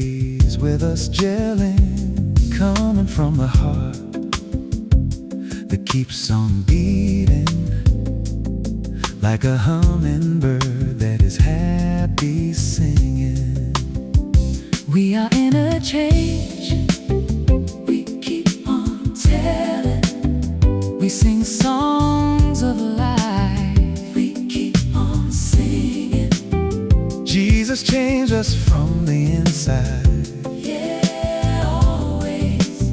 stays with us gelling, coming from the heart that keeps on beating, like a hummingbird that is happy singing. We are in a change, we keep on telling. We sing songs of life, we keep on singing. Jesus changed us from the inside, yeah, always.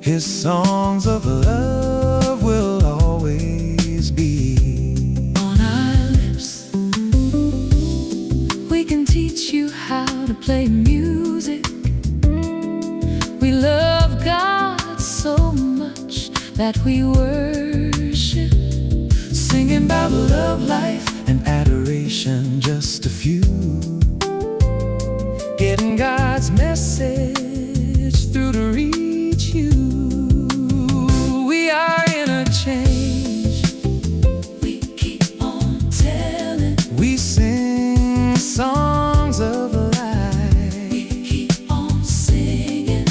His songs of love will always be On our lips, we can teach you how to play music. We love God so much that we worship, singing about love, life, and adoration, just a few, getting God's message through to reach you. We are in a change, we keep on telling. we sing songs of life. We keep on singing,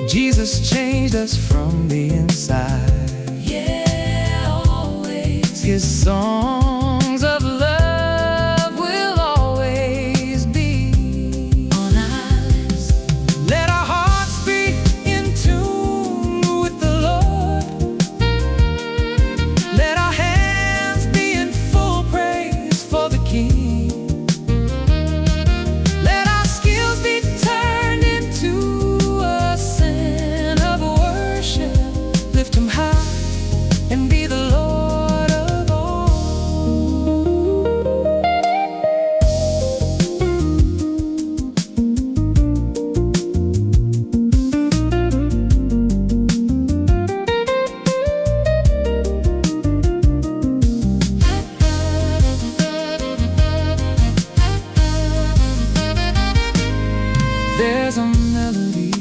Jesus changed us from the inside, yeah, always. His songs of love will always be On our lips, Let our hearts be in tune with the Lord. Let our hands be in full praise for the King. Let our skills be turned into a sin of worship. Lift Him high and be the Lord of all. There's a melody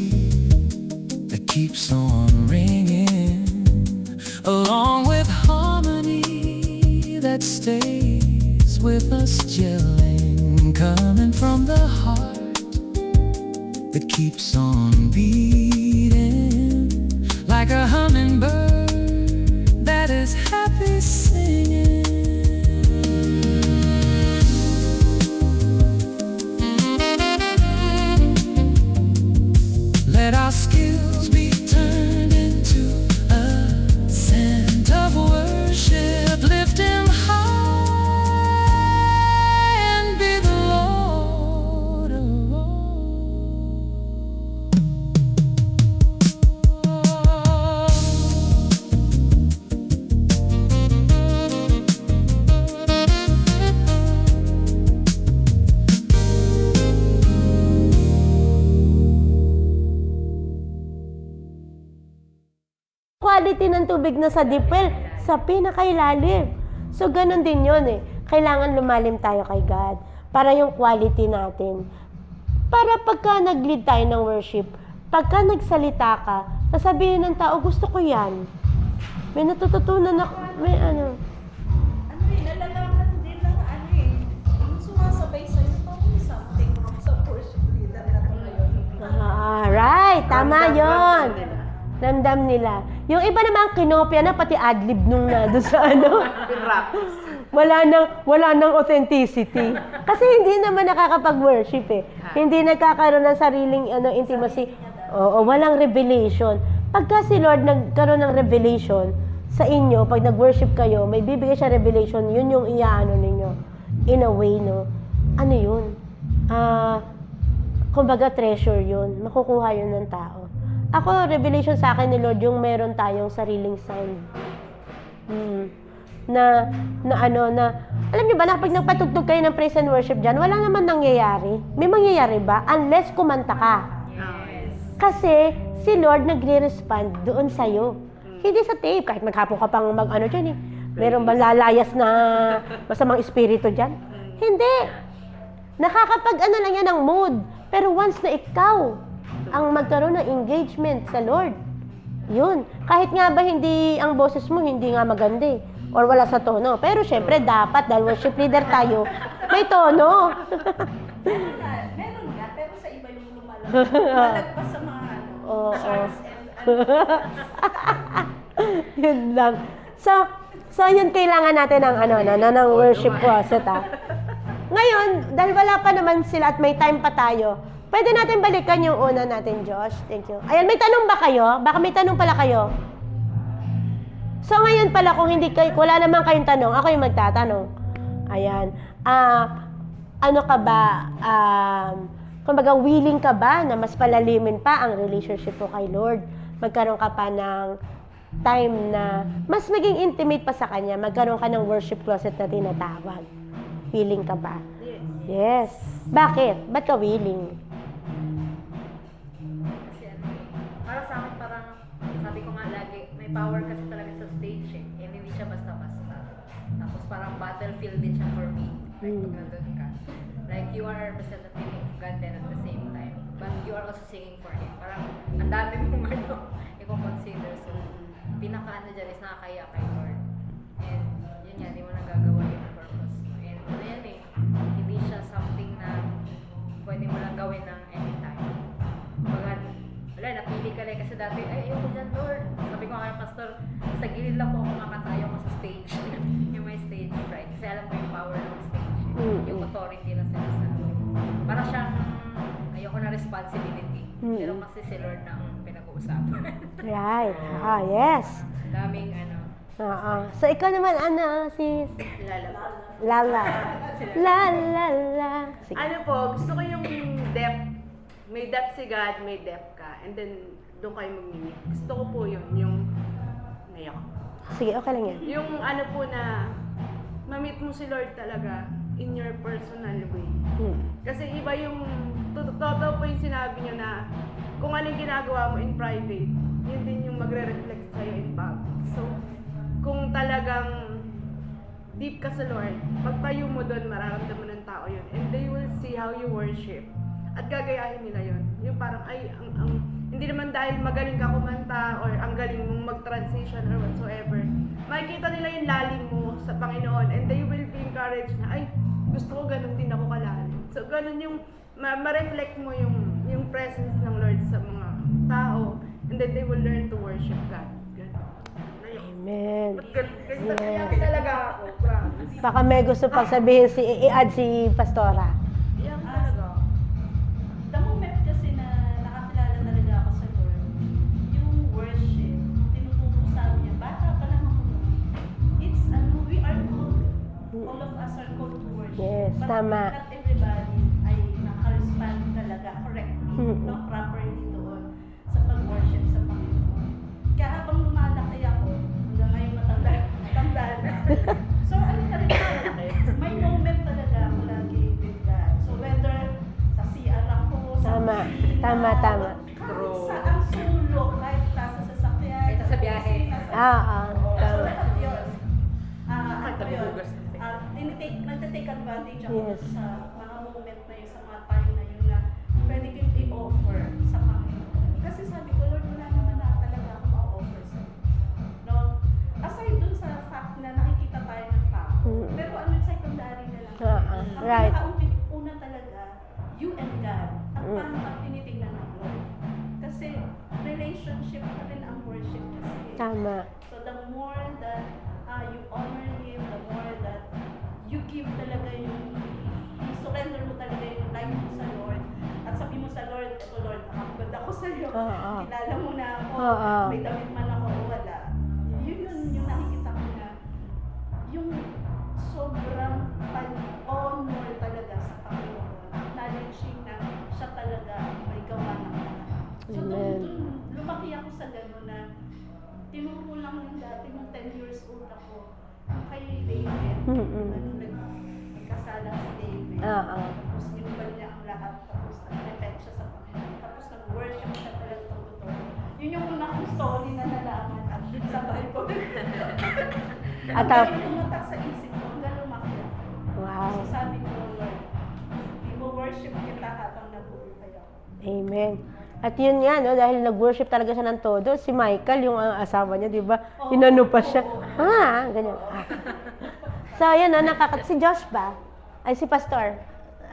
that keeps on ringing, along with harmony that stays with us gelling, coming from the heart that keeps on beating, like a hummingbird that is happy singing. Let our skills be turned into a scent of worship. Lift Him high and be the Lord of all. Quality ng tubig na sa deep well, sa pinakailalim. So, ganun din yun eh. Kailangan lumalim tayo kay God para yung quality natin. Para pagka nag-lead tayo ng worship, pagka nagsalita ka, sasabihin ng tao, gusto ko yan. May natututunan ako, may ano. Nalalaman din lang yung sumasabay sa'yo, parang something wrong sa worship leader na ito ngayon. Right, tama yon. Ramdam nila. Yung iba naman kinopya na pati adlib nung doon sa ano. Wala nang authenticity. Kasi hindi naman nakakapag-worship eh. Hindi nagkakaroon ng sariling intimacy. Oo, walang revelation. Pagka si Lord nagkaroon ng revelation sa inyo, pag nag-worship kayo, may bibigay siya revelation, yun yung iaano ninyo. In a way, no? Ano yun? Kumbaga treasure yun. Makukuha yun ng tao. Ako, revelation sa akin ni Lord, yung meron tayong sariling sound. Alam niyo ba, na pag nagpatugtog kayo ng praise and worship dyan, wala naman nangyayari. May mangyayari ba? Unless kumanta ka. Kasi, si Lord nagre-respond doon sa'yo. Hindi sa tape, kahit maghapon ka pang mag-ano dyan eh. Meron ba lalayas na masamang espiritu dyan? Hindi. Nakakapag-ano lang yan ng mood. Pero once na ikaw ang magkaroon ng engagement sa Lord, yun. Kahit nga ba hindi, ang boses mo hindi nga maganda eh. Or wala sa tono. Pero syempre dapat, dahil worship leader tayo, may tono. Meron nga, pero sa iba kayong lumalagpas sa mga Oo. sharks and Yun lang. So yun kailangan natin ng ng worship closet Ngayon, dahil wala pa naman sila at may time pa tayo, pwede natin balikan yung una natin, Josh. Thank you. Ayan, may tanong ba kayo? Baka may tanong pala kayo. So ngayon pala, kung wala naman kayong tanong, ako yung magtatanong. Ayan. Ano ka ba, kumbaga willing ka ba na mas palalimin pa ang relationship mo kay Lord? Magkaroon ka pa ng time na mas maging intimate pa sa Kanya, magkaroon ka ng worship closet na tinatawag. Willing ka ba? Yes. Bakit? Ba't ka willing? Kasi para sa akin parang, sabi ko nga lagi, may power kasi talaga sa stage eh. And hindi siya basta-basta. Tapos parang battlefield din siya for me. Like pag nandun ka. Like you are representing of God then at the same time. But you are also singing for Him. Parang ang dami mong i-consider. So, pinaka-ano dyan is nakakaya kay Lord. And yun nga, di mo nagagawa yung purpose mo. And ano yan eh, hindi siya something na pwede mo lang gawin ng anytime. Baga, wala, napili ka lang kasi dati, ay, ayoko dyan, Lord. Sabi ko nga, Pastor, sa gilid lang po ako makatayo ko sa stage. Yung may stage fright. Kasi alam ko yung power ng stage. Yung authority na sinasabi. Para siyang, ayoko na responsibility. Pero kasi si Lord na ang pinag-uusapan. Right. Yes. Daming Oo. So ikaw naman, sis? lalabas. Lala. La. Sige. Ano po, gusto ko yung depth. May depth si God, may depth ka. And then, doon kayo mag-meet. Gusto ko po yun, yung naiyak ako. Sige, okay lang yan. Yung ano po na, ma-meet mo si Lord talaga in your personal way. Kasi iba yung, totoo po yung sinabi niyo na, kung anong ginagawa mo in private, yun din yung magre-reflect sa'yo in public. So, kung talagang deep ka sa Lord, pagtayo mo doon, mararamdaman ng tao yun. And they will see how you worship. At gagayahin nila yun. Yung parang, ay, hindi naman dahil magaling ka kumanta or ang galing mong mag-transition or whatsoever. Makikita nila yung lalim mo sa Panginoon and they will be encouraged na, ay, gusto ko ganun din ako kalalim. So, ganun yung, ma-reflect mo yung presence ng Lord sa mga tao and then they will learn to worship God. Amen. Kaya talaga ako, promise. Baka may gusto pang sabihin i-add si Pastora. Iyak talaga ako. The moment kasi na nakakilala talaga ako sa Lord, yung worship, tinuturo sa amin niya, bata pa lang ako noon. It's, we are called, all of us are called to worship. Yes, But tama. not everybody ay naka-respond talaga correctly, no, properly doon sa pag-worship sa Panginoon. Kaya habang lumalaki ako, hanggang ngayon matanda na. So ano na rin ako, may moment talaga ako lagi with God. So whether sa CR ako, sa Tama. kusina, Tama. kahit saan sulok, kahit nasa sasakyan, Kahit sa biyahe. So Tama. lahat yun. Kahit Ano yun? nabubugas ng Nagtitake advantage ako Yes. sa mga moment na yun, sa mga time na yun na pwede ko yung i-offer sa Panginoon. Kasi sabi ko, Lord, wala naman na talaga ako ma-offer sa no? Aside dun sa fact na nakikita tayo ng tao, pero ano secondary na lang. Ang Right. una talaga, you and God, ang paano ka tinitingnan ng Lord. Kasi relationship pa rin ang worship kasi. Tama. So the more that you honor Him, the more that you give talaga yung surrender mo talaga yung life mo sa Lord. At sabi mo sa Lord, ito Lord, nakakagod ako sa iyo. Oo. Kilala mo na ako, Oo. may damit man ako o wala. Yun yung nakikita ko na yung sobrang pag-honor talaga sa Panginoon. Acknowledging na siya talaga ang may gawa ng lahat. So Amen. doon lumaki ako sa gano'n na tinuro lang yung dati nung 10 years old ako. Kay David, nagkasala si David. Oo. Tapos ginubal niya ang lahat. Tapos nag-repent siya sa Panginoon. Tapos nag-worship siya talaga totoo. Yun yung una kong story na nalaman at sa Bible. At Ang tumatak sa isip ko, hanggang lumaki ako. Wow. So sabi ko, Lord, i-worship kita habang nabubuhay ako. Amen. At yun nga, no, dahil nag-worship talaga siya ng todo, si Michael, yung asawa niya, di ba? Inano pa siya. Ganyan. So, yun, no, si Josh ba? Ay, si Pastor.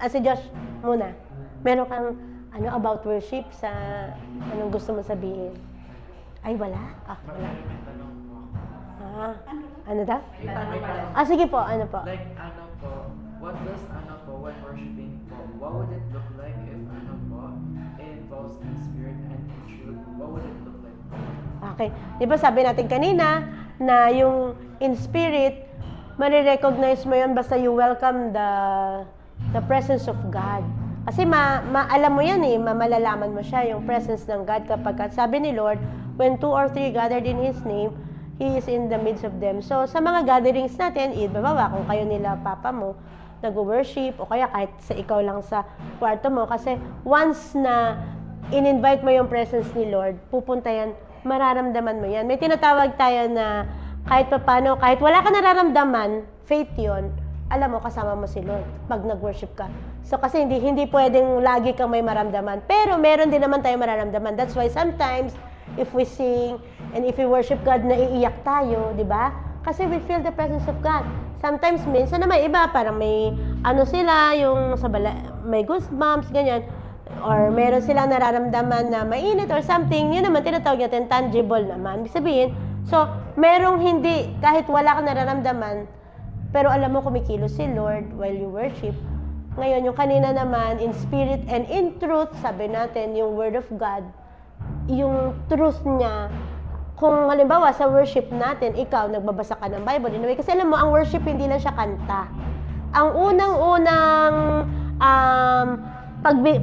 Si Josh muna. Meron kang Ano about worship sa anong gusto mo sabihin? Ay, wala? Wala. May tanong po. Ano daw? May tanong pala. Sige po, ano po? Like, ano po, what does, ano po, when worshiping po, what would it look like if, ano po, it involves in spirit and in truth? What would it look like po? Okay. Di ba sabi natin kanina na yung in spirit, marirecognize mo yun basta you welcome the presence of God. Kasi alam mo yan malalaman mo siya, yung presence ng God kapag sabi ni Lord, when 2 or 3 gathered in His name, He is in the midst of them. So, sa mga gatherings natin, ibabawa kung kayo nila papa mo, nag-worship, o kaya kahit sa ikaw lang sa kwarto mo. Kasi once na in-invite mo yung presence ni Lord, pupunta yan, mararamdaman mo yan. May tinatawag tayo na kahit paano, kahit wala ka nararamdaman, faith yun, alam mo, kasama mo si Lord pag nag-worship ka. So, kasi hindi pwedeng lagi kang may maramdaman. Pero meron din naman tayo mararamdaman. That's why sometimes, if we sing and if we worship God, naiiyak tayo, di ba? Kasi we feel the presence of God. Sometimes, minsan naman iba, parang may sila, yung may goosebumps, ganyan. Or meron silang nararamdaman na mainit or something, yun naman tinatawag natin tangible naman. Ibig sabihin, so, merong hindi, kahit wala kang nararamdaman, pero alam mo kumikilos si Lord while you worship. Ngayon, yung kanina naman, in spirit and in truth, sabi natin, yung Word of God, yung truth niya, kung halimbawa sa worship natin, ikaw, nagbabasa ka ng Bible, anyway, kasi alam mo, ang worship hindi lang siya kanta. Ang unang-unang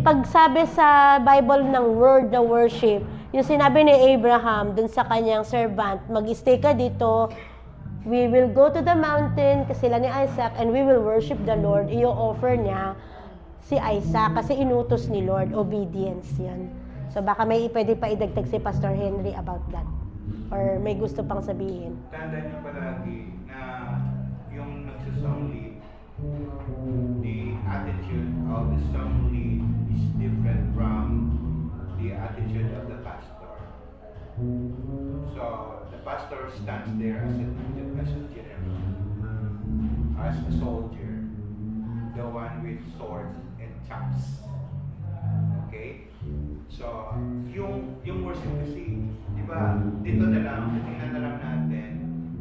pagsabi sa Bible ng word na worship, yung sinabi ni Abraham dun sa kanyang servant, mag-stay ka dito, we will go to the mountain, kasi sila ni Isaac, and we will worship the Lord. I-offer niya si Isaac, kasi inutos ni Lord, obedience yan. So baka may pwede pa idagdag si Pastor Henry about that. Or may gusto pang sabihin. Tandaan niyo palagi na yung nagsasong lead, the attitude of the song lead is different from the attitude of the pastor. So the pastor stands there as a general, as a soldier, the one with sword and chops. Okay? So, yung worship kasi, di ba, dito na lang, tingnan na lang natin,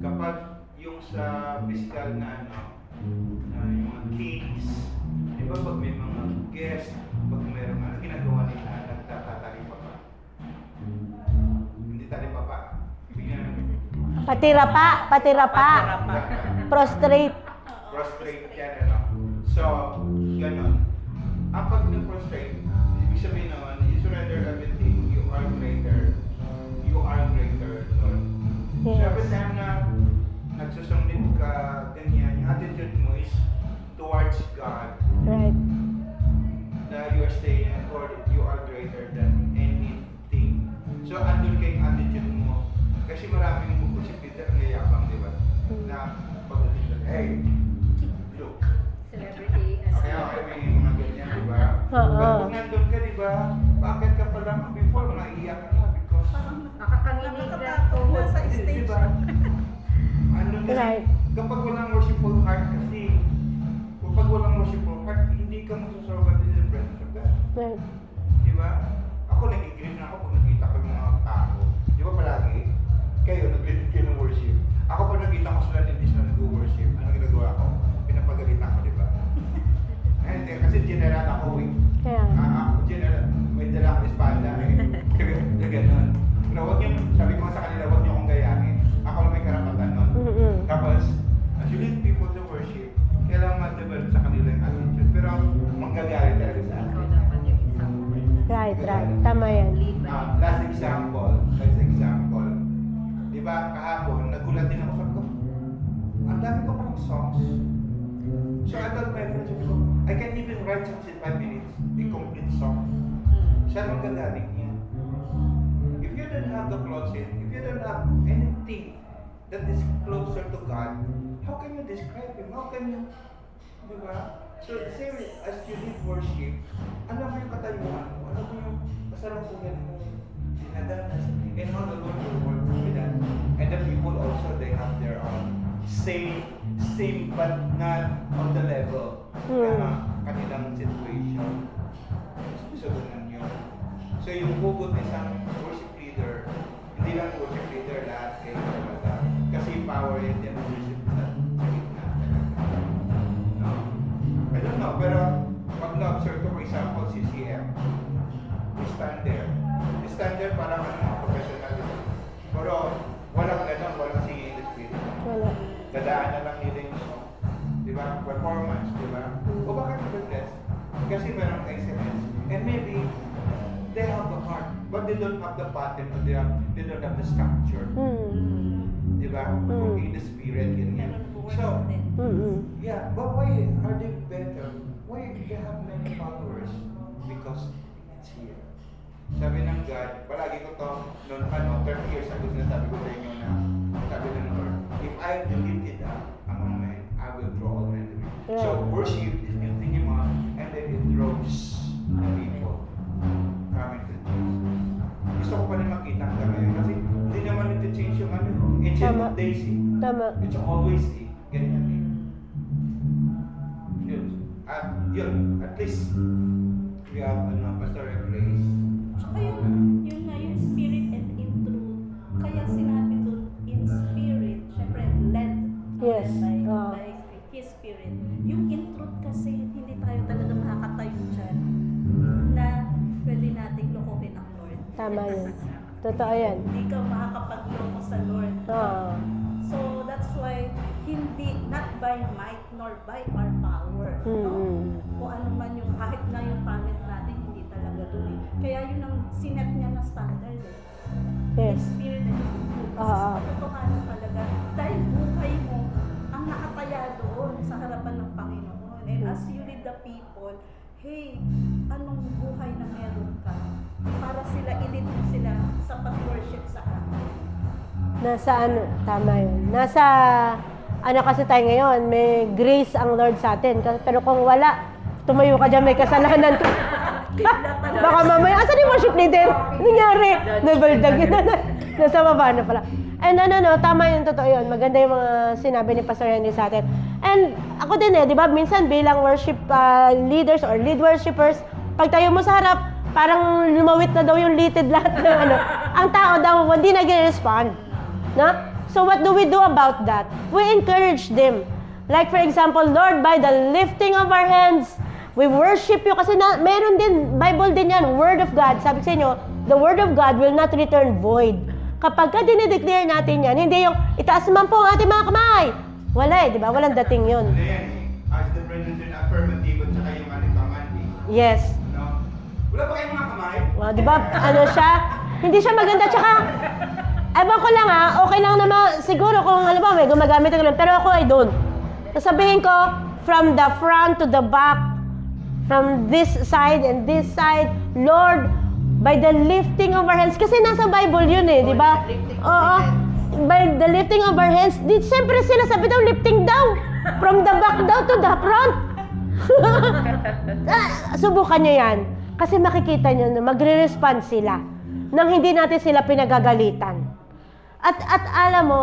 kapag yung sa physical na yung mga kings, di ba, pag may mga guest, pag mayroong ginagawa nila, nagtatatali pa ba? Hindi tali pa ba? Patirapa. Prostrate. Prostrate yan, ano? So, ganon. Ang pag nag-prostrate, ibig sabihin naman, you surrender everything, you are greater, Lord. So, every time na nagsusundin ka, ganyan, yung attitude mo is towards God, Right. na you are saying, Lord, you are greater than anything. So, andun kay attitude mo. Kasi maraming si Peter ang yayabang, di ba? Na pagdating ka, hey, look. Celebrity. Okay, may mga ganyan, di ba? Oo. Pag nandun ka, di ba? Bakit ka pa lang before, naiiyak ka na because, Nakakanginig na Nakakatakot na sa di stage. ba? Ano kasi, Right. kapag walang worshipful heart kasi, kapag walang worshipful heart, hindi ka masusurvive in the presence of God. Right. Di ba? Ako nag-i-green na ako pag nakita ko yung mga tao. Di ba palagi? Kayo, nag-lead kayo ng worship. Ako pag nakita ko sila hindi sila nag-worship, ano ginagawa ko? Pinapagalitan ko, di ba? Hindi, kasi general ako eh. Kaya. Ako general, may dala akong espada eh. Kaya gano'n. Pero wag niyo, sabi ko nga sa kanila, wag niyo akong gayahin. Ako lang may karapatan nun. Mm-mm. Tapos, as you lead people to worship, kailangan ma-develop sa kanila yung attitude. Pero manggagalit talaga sa Ikaw atin. dapat yung isang Right. Tama yan. lead by Last example, di ba kahapon, nagulat din ako, sabi ko, ang dami ko parang songs. So I told my friends, sabi ko, I can even write songs in 5 minutes, a complete song. Saan magagaling niya? If you don't have the closet, if you don't have anything that is closer to God, how can you describe Him? How can you, di ba? So the same as you lead worship, alam mo yung katayuan mo, alam mo yung kasalukuyan mo, dinadanas, and how the Lord will work with that. And the people also, they have their own same but not on the level ng kanilang situation. So ganun yun. So yung hugot ng isang worship leader, hindi lang worship leader, lahat kayo talaga. Kasi power yun din, worship sa gitna talaga. No? I don't know, pero pag na-observe ko, for example, si CM, we stand there. We stand there parang mga professional. Pero walang ganon, walang singing in the spirit. Wala. Dadaan na lang nila yung song. Di ba? Performance, di ba? O bakit mag-bless? Kasi merong excellence. And maybe, they have the heart, but they don't have the pattern, or they don't have the structure. Di ba? Working in the spirit, ganyan. So, yeah, but why are they better? Why do they have many followers? Because it's here. Sabi ng God, palagi ko to, noon 30 years ago, sinasabi ko sa inyo na, sabi ng Lord, if I be lifted up among men, I will draw all men to me. So, worship is lifting him up, and then it draws people coming to Jesus. Gusto ko pa rin makita ang ngayon, kasi hindi naman ito change yung ancient Tama. days eh. Tama. It's always eh. Ganyan eh. Yun. At yun, at least, we have pastoral grace. Tsaka yun nga yung spirit and in truth. Kaya sinabi doon, in spirit, syempre led Yes. by His Spirit. Yung in truth kasi, hindi tayo talaga makakatayo dyan na pwede nating lokohin ang Lord. Tama yun. Totoo yan. Hindi ka makakapagloko sa Lord. Oo. So that's why hindi not by might nor by our power. No? Kung ano man yung kahit na yung talent natin hindi talaga doon eh. Kaya yun ang sinet niya na standard eh. Yes. Spirit and truth. Kasi Oo. sa katotohanan talaga dahil buhay mo ang nakataya doon sa harapan ng Panginoon. And as you lead the people, hey, anong buhay na meron ka? Para sila, i-lead mo sila sa pag-worship sa akin. Nasa ano, tama yun. Nasa, ano kasi tayo ngayon, may grace ang Lord sa atin. Pero kung wala, tumayo ka dyan, may kasalanan ka. Baka mamaya, asan yung worship leader? Nangyari, nabaldag yun. Nasa baba na pala. And tama yun, totoo yun. Maganda yung mga sinabi ni Pastor Henry sa atin. And ako din di ba, minsan bilang worship leaders or lead worshipers, pag tayo mo sa harap, parang lumawit na daw yung litid lahat ng ang tao daw, hindi nag-respond. No? So what do we do about that? We encourage them. Like for example, Lord, by the lifting of our hands, we worship you. Kasi meron din, Bible din yan, Word of God. Sabi sa inyo, the Word of God will not return void. Kapag ka dinideclare natin yan, hindi yung itaas man po ang ating mga kamay. Wala di ba? Walang dating yun. Ano yan eh? As the difference between affirmative at saka yung commanding. Yes. No? Wala ba kayong mga kamay? Di ba, siya? Hindi siya maganda, tsaka, ewan ko lang okay lang naman, siguro kung alam mo, may gumagamit ako lang, pero ako I don't. Sasabihin ko, from the front to the back, from this side and this side, Lord, by the lifting of our hands, kasi nasa Bible yun di ba? Oo. By the lifting of our hands, siyempre sila sabi daw, lifting daw. From the back daw to the front. Subukan nyo yan. Kasi makikita nyo na magre-respond sila nang hindi natin sila pinagagalitan. At alam mo,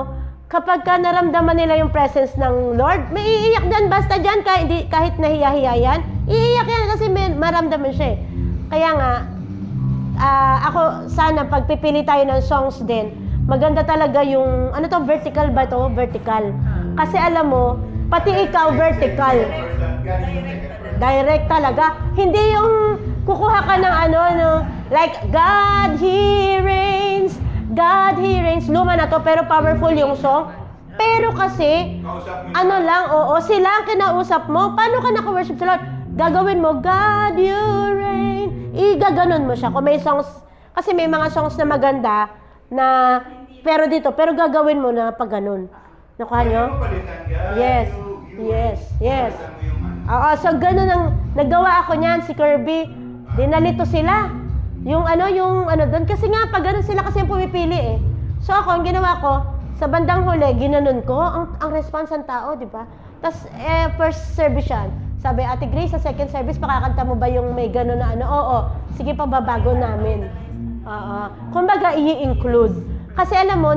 kapag ka naramdaman nila yung presence ng Lord, may iiyak dyan, basta dyan, kahit nahiya-hiya yan, iiyak yan kasi maramdaman siya Kaya nga, ako sana pagpipili tayo ng songs din, maganda talaga yung, vertical ba to? Vertical. Kasi alam mo, pati ikaw vertical. Direct talaga. Hindi yung kukuha ka ng like, God, He reigns. God, He reigns. Luma na to, pero powerful yung song. Pero kasi, sila ang kinausap mo. Paano ka naka-worship sa Lord? Gagawin mo, God, You reign. Igaganon mo siya. Kung may songs, kasi may mga songs na maganda, na, pero gagawin mo na pag ganun. Nakuha nyo? Yes. Oo, so ganun ang, naggawa ako niyan, si Kirby, dinalito sila. Yung doon, kasi nga, pag ganun sila kasi yung pumipili So ako, ang ginawa ko, sa bandang huli, ginanon ko, ang response ng tao, di ba? Tapos, first service yan. Sabi, Ate Grace, sa second service, pakakanta mo ba yung may gano'n na Oo, sige pa, babago namin. Kumbaga, i-include. Kasi alam mo,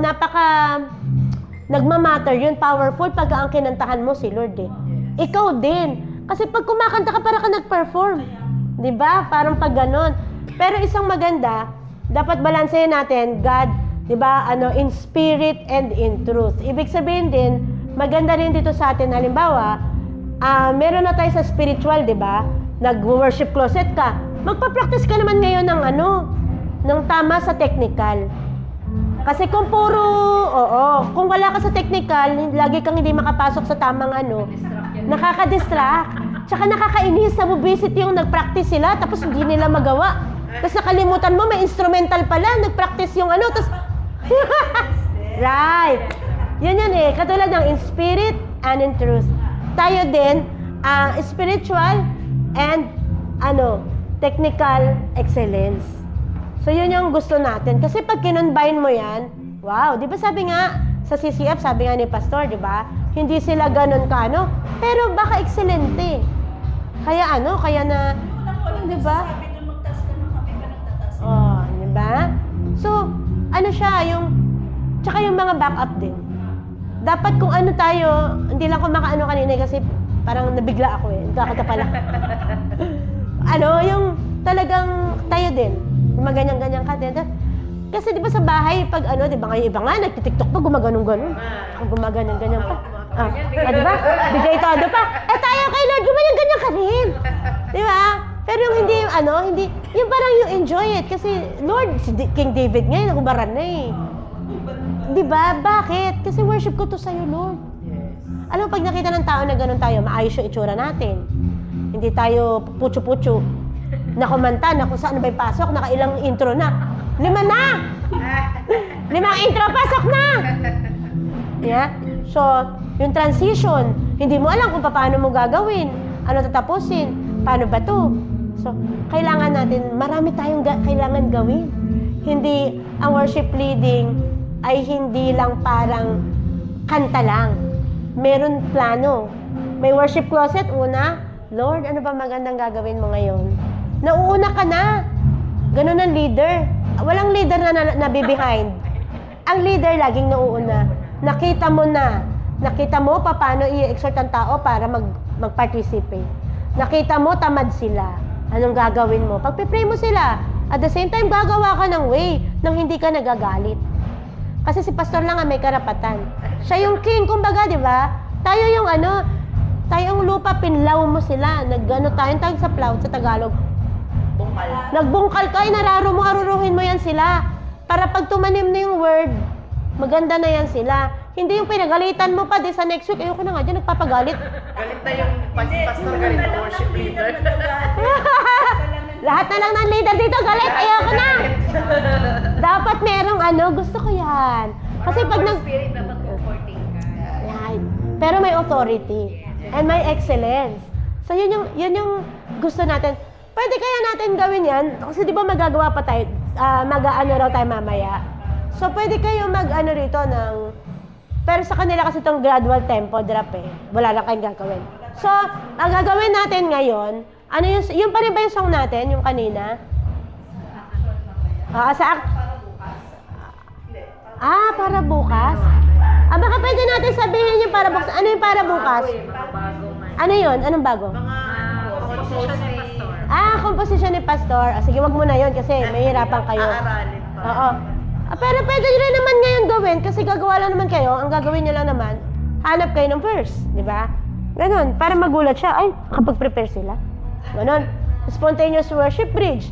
nagmamatter yun, powerful pag ang kinantahan mo si Lord Ikaw din. Kasi pag kumakanta ka, para ka nag-perform. Di ba? Parang pag gano'n. Pero isang maganda, dapat balansehin natin, God, di ba, in spirit and in truth. Ibig sabihin din, maganda rin dito sa atin, halimbawa, meron na tayo sa spiritual, di ba? Nag-worship closet ka. Magpa-practice ka naman ngayon ng tama sa technical. Kasi kung kung wala ka sa technical, lagi kang hindi makapasok sa tamang nakaka-distract. Tsaka nakakainis, nabubisit yung nag-practice sila, tapos hindi nila magawa. Tapos nakalimutan mo, may instrumental pala, nag-practice yung tapos... Right! Yun katulad ng in spirit and in truth. Tayo din, spiritual and technical excellence. So, yun yung gusto natin. Kasi pag kinonbine mo yan, wow, di ba sabi nga, sa CCF, sabi nga ni Pastor, di ba? Hindi sila ganun pero baka excelente. Kaya kaya na, di ba? Sabi doon magtas ka ng kami ba nagtatas? Di ba? So, siya, tsaka yung mga backup din. Dapat kung tayo, hindi lang ko kanina kasi parang nabigla ako Nagkakata pala. Yung talagang tayo din. Maganyan-ganyan ka din. Kasi di ba sa bahay, pag di ba ngayon iba nga, nagtitiktok pa, gumaganong-ganon. Gumaganong-ganyan pa. Di ba? Bigay todo pa. Tayo kay Lord, gumanyan-ganyan ka rin. Di ba? Pero yung hindi, yung parang you enjoy it. Kasi Lord, si King David ngayon, nakubaran na Di ba? Bakit? Kasi worship ko to sa'yo, Lord. Alam mo, pag nakita ng tao na ganun tayo, maayos yung itsura natin. Hindi tayo putyo-putyo. Nakumanta, kung saan ba yung pasok, nakailang intro na. 5 na! 5 intro, pasok na! Yeah? So, yung transition, hindi mo alam kung paano mo gagawin, ano tatapusin, paano ba to? So, kailangan natin, marami tayong kailangan gawin. Hindi, ang worship leading ay hindi lang parang kanta lang. Meron plano. May worship closet, una, Lord, ano ba magandang gagawin mo ngayon? Nauuna ka na. Ganun ang leader. Walang leader na nabibehind. Ang leader laging nauuna. Nakita mo na. Nakita mo paano i-exhort ang tao para mag-participate. Nakita mo tamad sila. Anong gagawin mo? Pagpipray mo sila. At the same time, gagawa ka ng way nang hindi ka nagagalit. Kasi si pastor lang ang may karapatan. Siya yung king, kumbaga, di ba? Tayo yung tayo yung lupa, pinlaw mo sila. Tayong sa plow, sa Tagalog. Nagbungkal ka, aruruhin mo yan sila. Para pag tumanim na yung word, maganda na yan sila. Hindi yung pinagalitan mo pa, di sa next week, ayoko na nga dyan, nagpapagalit. Galit na yung pastor, galit na worship leader. Lahat na lang ng leader dito, galit, ayoko na. Dapat merong gusto ko yan. Kasi pag Spirit, dapat comforting ka. Right. Pero may authority. And may excellence. So yun yung gusto natin. Pwede kaya natin gawin yan, kasi di ba magagawa pa tayo, raw tayo mamaya. So pwede kayo rito pero sa kanila kasi itong gradual tempo drop wala lang kayong gagawin. So, ang gagawin natin ngayon, yung pa rin ba yung song natin, yung kanina? Para bukas? Baka pwede natin sabihin yung para bukas. Ano yung para bukas? Ano yun? Anong bago? Composition ni Pastor. Composition ni Pastor. Sige, wag mo na yun kasi mahirapan kayo. Aaralin pa. Oo. Pero pwede nyo rin naman ngayon gawin kasi gagawa lang naman kayo. Ang gagawin nyo lang naman, hanap kayo ng verse. Di ba? Ganon. Para magulat siya. Ay, kapag-prepare sila. Ganon. Spontaneous worship bridge.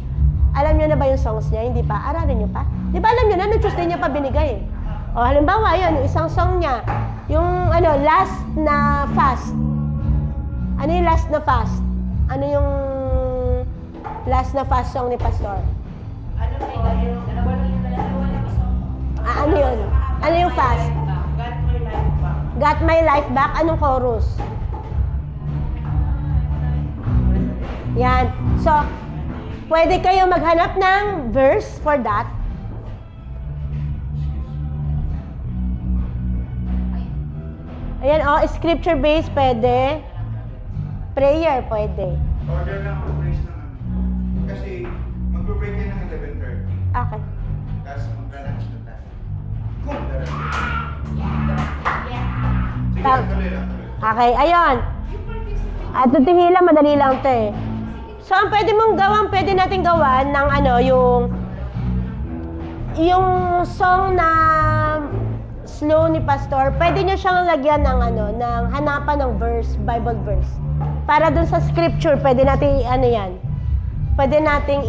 Alam nyo na ba yung songs niya? Hindi pa? Aralin nyo pa? Di ba alam nyo na? Noong Tuesday niya pa binigay O halimbawa, yun, yung isang song niya. Yung last na fast. Ano yung last na fast? Ano yung last na fast song ni Pastor? Ano yun? Ano yung fast? Got My Life Back. Anong chorus? Yan. So, pwede kayo maghanap ng verse for that. Ayan, scripture-based pwede. Prayer pwede. Order lang ang praise ng kasi mag-break kayo ng 11:30. Okay. Tapos mag-lunch na tayo. Kung darating. Sige, Tam- tuloy lang. Okay, ayun. At tutihila, madali lang ito So, ang pwede nating gawan ng ano, yung song na slow ni Pastor, pwede nyo siyang lagyan ng ano, ng hanapan ng verse, Bible verse. Para dun sa scripture, pwede nating ano yan. Pwede nating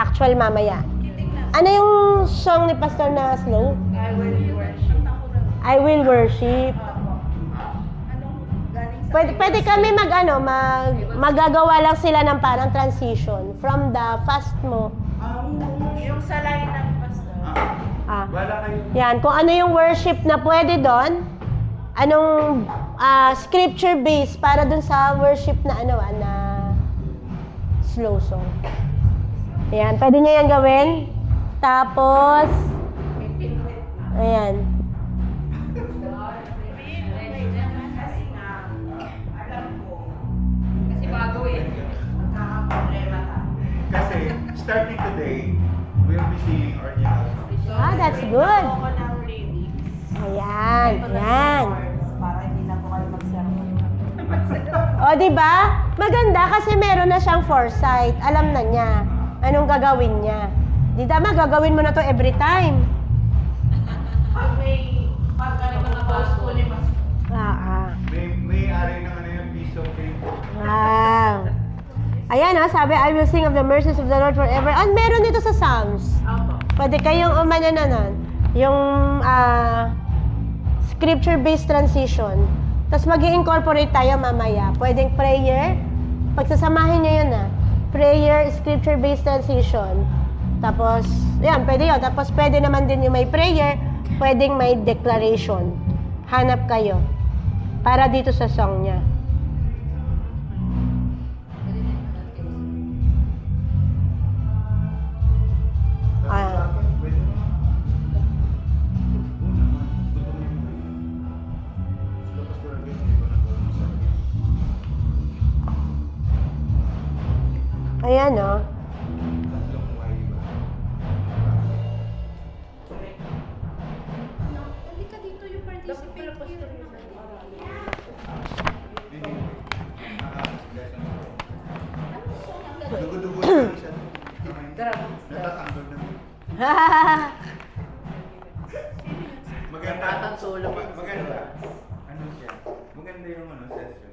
actual mamaya. Ano yung song ni Pastor na slow? I will worship. I will worship. Anong galing sa Pwede kami magagawa lang sila ng parang transition from the fast mo. Yung sa line ng pastor. Wala kayo. Yan, kung ano yung worship na pwede doon, anong scripture base para dun sa worship na na slow song. Yan, pwede nyo yan gawin. Tapos, ayan. Kasi nga, alam ko, Kasi bago eh. magkakaproblema ka. Kasi starting today, we'll be singing original songs. That's good. Ako ng lyrics. Ayan, ayan. Para hindi na po kayo mag-sermon. O, di ba? Maganda kasi meron na siyang foresight. Alam na niya anong gagawin niya. Di tama, gagawin mo na to every time. Pag mga post ko ni pastor. May ari ng ano yung piece of cake. Wow. Ayan sabi, I will sing of the mercies of the Lord forever. And meron dito sa Psalms. Opo. Pwede kayong umano na nun. Yung scripture-based transition. Tapos mag-i-incorporate tayo mamaya. Pwedeng prayer. Pagsasamahin nyo yun prayer, scripture-based transition. Tapos, yan, pwede yun. Tapos pwede naman din yung may prayer, pwedeng may declaration. Hanap kayo. Para dito sa song niya. Ayan Halika dito yung participate here. Dugo-dugo yung isa. Natatanggol na. Maganda. Maganda. Ano siya? Maganda yung session.